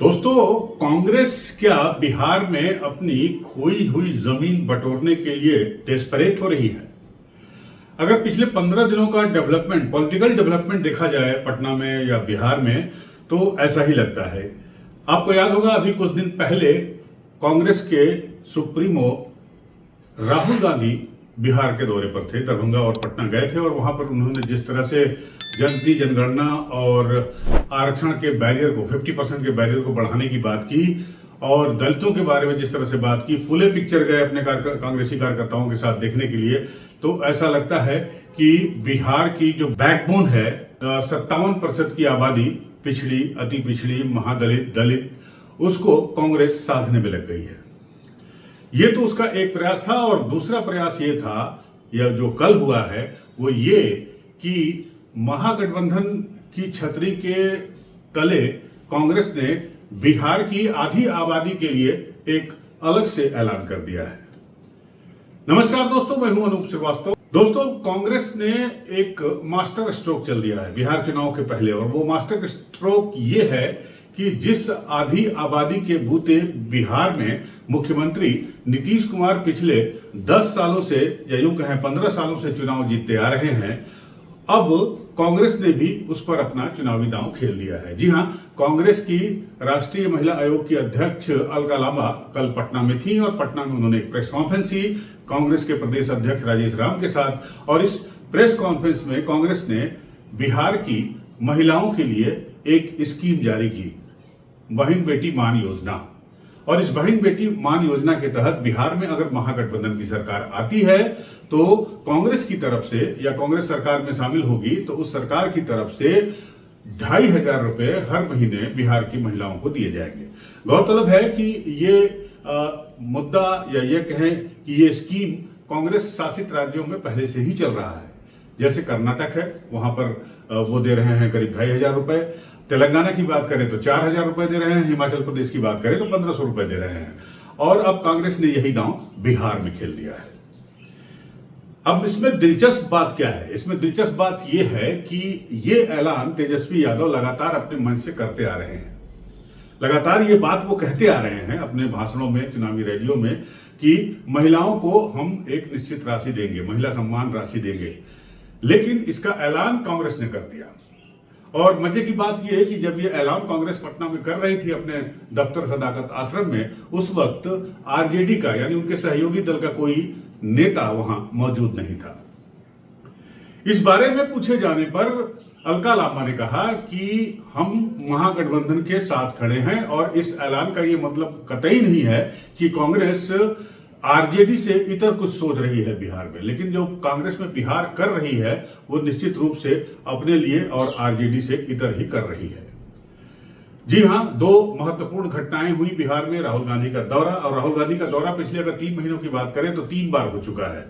दोस्तों, कांग्रेस क्या बिहार में अपनी खोई हुई जमीन बटोरने के लिए डेस्परेट हो रही है? अगर पिछले 15 दिनों का डेवलपमेंट, पॉलिटिकल डेवलपमेंट देखा जाए पटना में या बिहार में, तो ऐसा ही लगता है। आपको याद होगा, अभी कुछ दिन पहले कांग्रेस के सुप्रीमो राहुल गांधी बिहार के दौरे पर थे, दरभंगा और पटना गए थे और वहां पर उन्होंने जिस तरह से जनगणना और आरक्षण के बैरियर को, 50% के बैरियर को बढ़ाने की बात की और दलितों के बारे में जिस तरह से बात की, फुले पिक्चर गए अपने कांग्रेसी कार्यकर्ताओं के साथ देखने के लिए, तो ऐसा लगता है कि बिहार की जो बैकबोन है, 57% की आबादी, पिछड़ी, अति पिछड़ी, महादलित, दलित, उसको कांग्रेस साधने में लग गई है। ये तो उसका एक प्रयास था। और दूसरा प्रयास ये था, या जो कल हुआ है, वो ये कि महागठबंधन की छतरी के तले कांग्रेस ने बिहार की आधी आबादी के लिए एक अलग से ऐलान कर दिया है। नमस्कार दोस्तों, मैं हूं अनूप श्रीवास्तव। दोस्तों, कांग्रेस ने एक मास्टर स्ट्रोक चल दिया है बिहार चुनाव के पहले, और वो मास्टर स्ट्रोक ये है कि जिस आधी आबादी के बूते बिहार में मुख्यमंत्री नीतीश कुमार पिछले 10 सालों से, या यूं कहें 15 सालों से चुनाव जीतते आ रहे हैं, अब कांग्रेस ने भी उस पर अपना चुनावी दांव खेल दिया है। जी हां, कांग्रेस की राष्ट्रीय महिला आयोग की अध्यक्ष अलका लांबा कल पटना में थी और पटना में उन्होंने एक प्रेस कॉन्फ्रेंस की कांग्रेस के प्रदेश अध्यक्ष राजेश राम के साथ। और इस प्रेस कॉन्फ्रेंस में कांग्रेस ने बिहार की महिलाओं के लिए एक स्कीम जारी की, बहन बेटी मान योजना। और इस बहन बेटी मान योजना के तहत बिहार में अगर महागठबंधन की सरकार आती है तो कांग्रेस की तरफ से, या कांग्रेस सरकार में शामिल होगी तो उस सरकार की तरफ से 2,500 रुपए हर महीने बिहार की महिलाओं को दिए जाएंगे। गौरतलब है कि ये मुद्दा, या ये कहें कि ये स्कीम कांग्रेस शासित राज्यों में पहले से ही चल रहा है। जैसे कर्नाटक है, वहां पर वो दे रहे हैं करीब 2,500 रुपए। तेलंगाना की बात करें तो 4,000 रुपए दे रहे हैं। हिमाचल प्रदेश की बात करें तो 1,500 रुपए दे रहे हैं। और अब कांग्रेस ने यही दांव बिहार में खेल दिया है। अब इसमें दिलचस्प बात क्या है? इसमें दिलचस्प बात यह है कि ये ऐलान तेजस्वी यादव लगातार अपने मन से करते आ रहे हैं। लगातार ये बात वो कहते आ रहे हैं अपने भाषणों में, चुनावी रैलियों में, कि महिलाओं को हम एक निश्चित राशि देंगे, महिला सम्मान राशि देंगे। लेकिन इसका ऐलान कांग्रेस ने कर दिया। और मजे की बात यह है कि जब यह ऐलान कांग्रेस पटना में कर रही थी अपने दफ्तर सदाकत आश्रम में, उस वक्त आरजेडी का, यानी उनके सहयोगी दल का कोई नेता वहां मौजूद नहीं था। इस बारे में पूछे जाने पर अलका लांबा ने कहा कि हम महागठबंधन के साथ खड़े हैं और इस ऐलान का ये मतलब कतई नहीं है कि कांग्रेस आरजेडी से इतर कुछ सोच रही है बिहार में। लेकिन जो कांग्रेस में बिहार कर रही है वो निश्चित रूप से अपने लिए और आरजेडी से इतर ही कर रही है। जी हां, 2 महत्वपूर्ण घटनाएं हुई बिहार में। राहुल गांधी का दौरा, और राहुल गांधी का दौरा पिछले अगर 3 महीनों की बात करें तो 3 बार हो चुका है।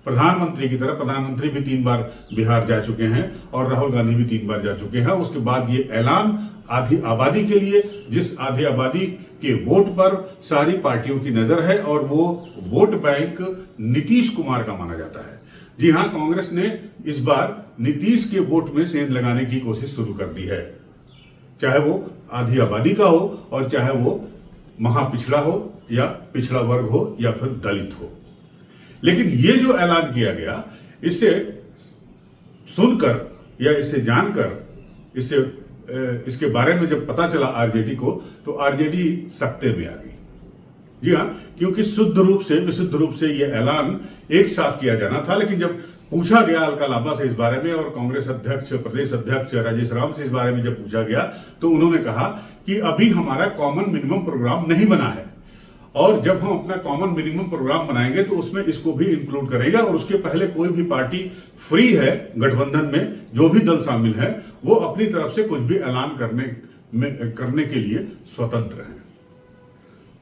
प्रधानमंत्री की तरह प्रधानमंत्री भी 3 बार बिहार जा चुके हैं और राहुल गांधी भी 3 बार जा चुके हैं। उसके बाद ये ऐलान आधी आबादी के लिए, जिस आधी आबादी के वोट पर सारी पार्टियों की नजर है, और वो वोट बैंक नीतीश कुमार का माना जाता है। जी हां, कांग्रेस ने इस बार नीतीश के वोट में सेंध लगाने की कोशिश शुरू कर दी है, चाहे वो आधी आबादी का हो और चाहे वो महापिछड़ा हो या पिछड़ा वर्ग हो या फिर दलित हो। लेकिन ये जो ऐलान किया गया, इसे सुनकर या इसे जानकर, इसके बारे में जब पता चला आरजेडी को, तो आरजेडी सकते में आ गई। जी हां, क्योंकि शुद्ध रूप से, विशुद्ध रूप से यह ऐलान एक साथ किया जाना था। लेकिन जब पूछा गया अलका लांबा से इस बारे में, और कांग्रेस अध्यक्ष, प्रदेश अध्यक्ष राजेश राम से इस बारे में जब पूछा गया, तो उन्होंने कहा कि अभी हमारा कॉमन मिनिमम प्रोग्राम नहीं बना है, और जब हम अपना कॉमन मिनिमम प्रोग्राम बनाएंगे तो उसमें इसको भी इंक्लूड करेगा। और उसके पहले कोई भी पार्टी फ्री है गठबंधन में, जो भी दल शामिल है वो अपनी तरफ से कुछ भी ऐलान करने के लिए स्वतंत्र है।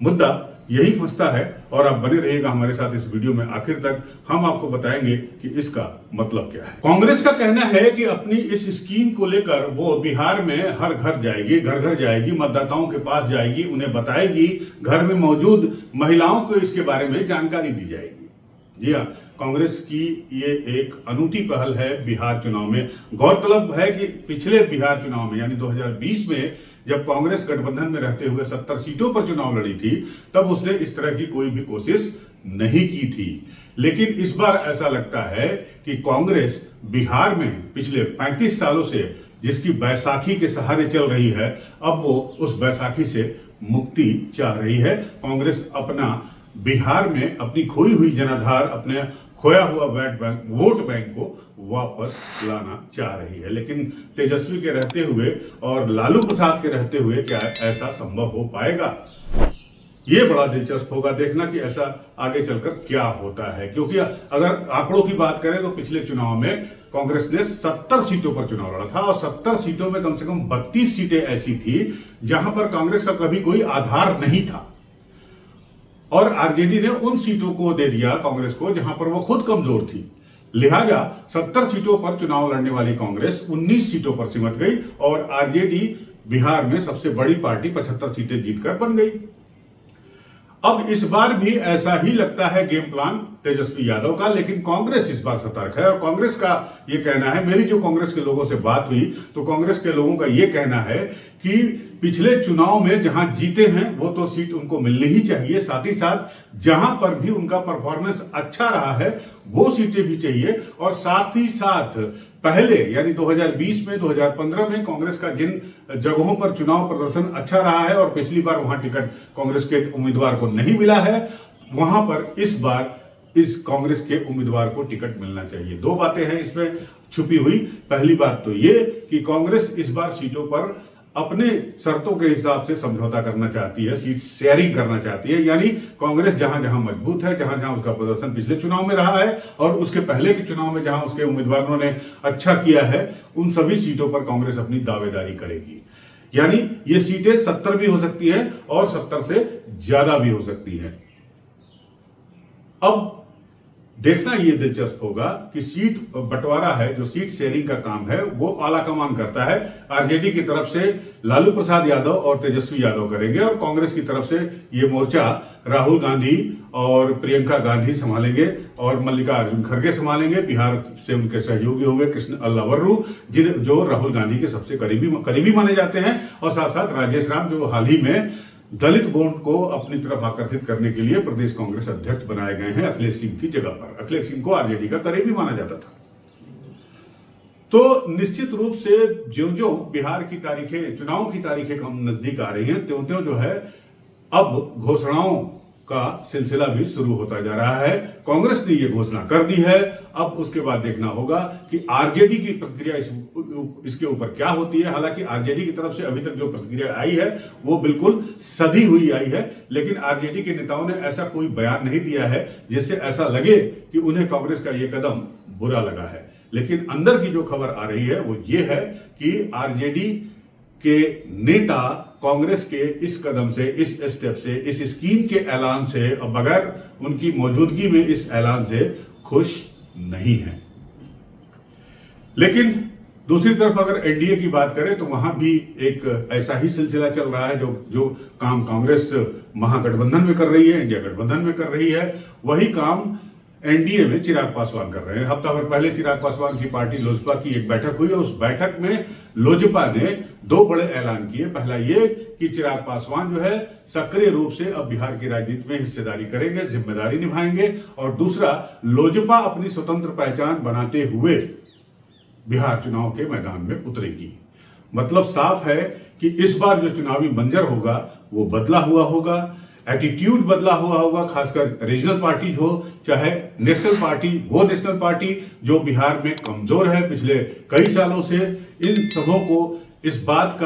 मुद्दा यही फंसता है, और आप बने रहिएगा हमारे साथ इस वीडियो में आखिर तक। हम आपको बताएंगे कि इसका मतलब क्या है। कांग्रेस का कहना है कि अपनी इस स्कीम को लेकर वो बिहार में हर घर जाएगी, घर घर जाएगी, मतदाताओं के पास जाएगी, उन्हें बताएगी, घर में मौजूद महिलाओं को इसके बारे में जानकारी दी जाएगी। जी हाँ, कांग्रेस की ये एक अनूठी पहल है बिहार चुनाव में। गौरतलब है कि पिछले बिहार चुनाव में यानी 2020 में जब कांग्रेस गठबंधन में रहते हुए 70 सीटों पर चुनाव लड़ी थी, तब उसने इस तरह की कोई भी कोशिश नहीं की थी। लेकिन इस बार ऐसा लगता है कि कांग्रेस बिहार में पिछले 35 सालों से जिसकी बैसाखी के सहारे चल रही है, अब वो उस बैसाखी से मुक्ति चाह रही है। कांग्रेस अपना बिहार में अपनी खोई हुई जनाधार, अपने खोया हुआ वोट बैंक को वापस लाना चाह रही है। लेकिन तेजस्वी के रहते हुए और लालू प्रसाद के रहते हुए क्या ऐसा संभव हो पाएगा? ये बड़ा दिलचस्प होगा देखना कि ऐसा आगे चलकर क्या होता है, क्योंकि अगर आंकड़ों की बात करें तो पिछले चुनाव में कांग्रेस ने 70 सीटों पर चुनाव लड़ा था और 70 सीटों में कम से कम 32 सीटें ऐसी थी जहां पर कांग्रेस का कभी कोई आधार नहीं था, और आरजेडी ने उन सीटों को दे दिया कांग्रेस को जहां पर वो खुद कमजोर थी। लिहाजा 70 सीटों पर चुनाव लड़ने वाली कांग्रेस 19 सीटों पर सिमट गई और आरजेडी बिहार में सबसे बड़ी पार्टी 75 सीटें जीतकर बन गई। अब इस बार भी ऐसा ही लगता है गेम प्लान तेजस्वी यादव का, लेकिन कांग्रेस इस बार सतर्क है और कांग्रेस का यह कहना है, मेरी जो कांग्रेस के लोगों से बात हुई तो कांग्रेस के लोगों का यह कहना है कि पिछले चुनाव में जहां जीते हैं वो तो सीट उनको मिलनी ही चाहिए, साथ ही साथ जहां पर भी उनका परफॉर्मेंस अच्छा रहा है वो सीटें भी चाहिए, और साथ ही साथ पहले यानी 2020 में 2015 में कांग्रेस का जिन जगहों पर चुनाव प्रदर्शन अच्छा रहा है और पिछली बार वहां टिकट कांग्रेस के उम्मीदवार को नहीं मिला है, वहां पर इस बार इस कांग्रेस के उम्मीदवार को टिकट मिलना चाहिए। दो बातें हैं इसमें छुपी हुई। पहली बात तो ये कि कांग्रेस इस बार सीटों पर अपने शर्तों के हिसाब से समझौता करना चाहती है, सीट शेयरिंग करना चाहती है, यानी कांग्रेस जहां जहां मजबूत है, जहां जहां उसका प्रदर्शन पिछले चुनाव में रहा है और उसके पहले के चुनाव में जहां उसके उम्मीदवारों ने अच्छा किया है, उन सभी सीटों पर कांग्रेस अपनी दावेदारी करेगी। यानी ये सीटें 70 भी हो सकती है और 70 से ज्यादा भी हो सकती है। अब देखना यह दिलचस्प होगा कि सीट बंटवारा है, जो सीट शेयरिंग का काम है, वो आला कमान करता है। आरजेडी की तरफ से लालू प्रसाद यादव और तेजस्वी यादव करेंगे और कांग्रेस की तरफ से ये मोर्चा राहुल गांधी और प्रियंका गांधी संभालेंगे और मल्लिकार्जुन खड़गे संभालेंगे। बिहार से उनके सहयोगी होंगे कृष्ण अल्लावर्रू, जो राहुल गांधी के सबसे करीबी माने जाते हैं, और साथ साथ राजेश राम, जो हाल ही में दलित वोट को अपनी तरफ आकर्षित करने के लिए प्रदेश कांग्रेस अध्यक्ष बनाए गए हैं अखिलेश सिंह की जगह पर। अखिलेश सिंह को आरजेडी का करीबी माना जाता था। तो निश्चित रूप से जो बिहार की तारीखें, चुनाव की तारीखें कम नजदीक आ रही हैं, त्यों जो है अब घोषणाओं का सिलसिला भी शुरू होता जा रहा है। कांग्रेस ने यह घोषणा कर दी है, अब उसके बाद देखना होगा कि आरजेडी की प्रतिक्रिया इसके ऊपर क्या होती है। हालांकि आरजेडी की तरफ से अभी तक जो प्रतिक्रिया आई है वो बिल्कुल सधी हुई आई है, लेकिन आरजेडी के नेताओं ने ऐसा कोई बयान नहीं दिया है जिससे ऐसा लगे कि उन्हें कांग्रेस का यह कदम बुरा लगा है। लेकिन अंदर की जो खबर आ रही है वो ये है कि आरजेडी के नेता कांग्रेस के इस कदम से, इस स्टेप से, इस स्कीम के ऐलान से, बगैर उनकी मौजूदगी में इस ऐलान से खुश नहीं है। लेकिन दूसरी तरफ अगर एनडीए की बात करें तो वहां भी एक ऐसा ही सिलसिला चल रहा है। जो काम कांग्रेस महागठबंधन में कर रही है, इंडिया गठबंधन में कर रही है, वही काम एनडीए में चिराग पासवान कर रहे हैं। हफ्ता भर पहले चिराग पासवान की पार्टी लोजपा की एक बैठक हुई और उस बैठक में लोजपा ने दो बड़े ऐलान किए। पहला ये कि चिराग पासवान जो है सक्रिय रूप से अब बिहार की राजनीति में हिस्सेदारी करेंगे, जिम्मेदारी निभाएंगे, और दूसरा, लोजपा अपनी स्वतंत्र पहचान बनाते हुए बिहार चुनाव के मैदान में उतरेगी। मतलब साफ है कि इस बार जो चुनावी मंजर होगा वो बदला हुआ होगा, एटीट्यूड बदला हुआ होगा, खासकर रीजनल पार्टी हो चाहे नेशनल पार्टी, वो नेशनल पार्टी जो बिहार में कमजोर है पिछले कई सालों से, इन सबों को इस बात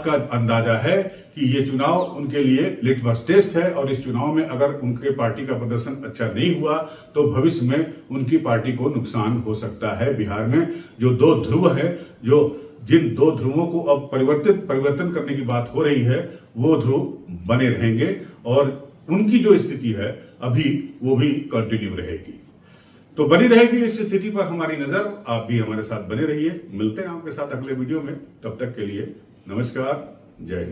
का अंदाजा है कि ये चुनाव उनके लिए लिटमस टेस्ट है, और इस चुनाव में अगर उनके पार्टी का प्रदर्शन अच्छा नहीं हुआ तो भविष्य में उनकी पार्टी को नुकसान हो सकता है। बिहार में जो दो ध्रुव है, जिन दो ध्रुवों को अब परिवर्तन करने की बात हो रही है, वो ध्रुव बने रहेंगे और उनकी जो स्थिति है अभी वो भी कंटिन्यू रहेगी। तो बनी रहेगी इस स्थिति पर हमारी नजर। आप भी हमारे साथ बने रहिए। मिलते हैं आपके साथ अगले वीडियो में। तब तक के लिए नमस्कार, जय हिंद।